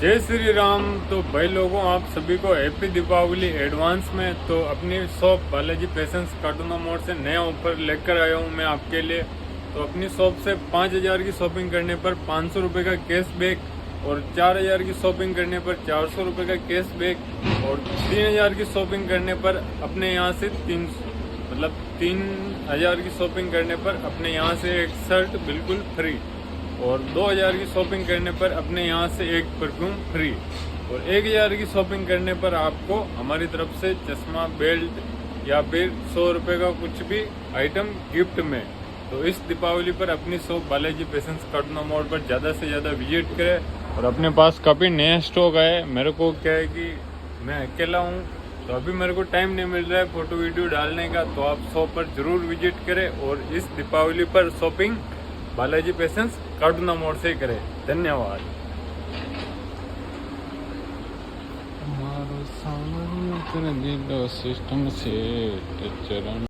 जय श्री राम। तो भाई लोगों, आप सभी को हैप्पी दीपावली एडवांस में। तो अपनी शॉप बालाजी फैशंस कार्टूना मोड़ से नया ऑफर लेकर आया हूँ मैं आपके लिए। तो अपनी शॉप से 5,000 की शॉपिंग करने पर 500 रुपये का कैशबैक और 4,000 की शॉपिंग करने पर 400 रुपये का कैशबैक और 3,000 की शॉपिंग करने पर अपने यहाँ से 3,000 की शॉपिंग करने पर अपने यहाँ से एक शर्ट बिल्कुल फ्री और 2,000 की शॉपिंग करने पर अपने यहाँ से एक परफ्यूम फ्री और 1,000 की शॉपिंग करने पर आपको हमारी तरफ से चश्मा, बेल्ट या फिर 100 रुपये का कुछ भी आइटम गिफ्ट में। तो इस दीपावली पर अपनी शॉप बालाजी फैशंस कार्टूना मोड़ पर ज़्यादा से ज़्यादा विजिट करें। और अपने पास काफ़ी नया स्टॉक है। मेरे को क्या है कि मैं अकेला हूँ, तो अभी मेरे को टाइम नहीं मिल रहा है फ़ोटो वीडियो डालने का। तो आप शॉप पर ज़रूर विजिट करें और इस दीपावली पर शॉपिंग बालाजी फैशंस कार्टूना मोड़ से करें। धन्यवाद। सिस्टम से चरण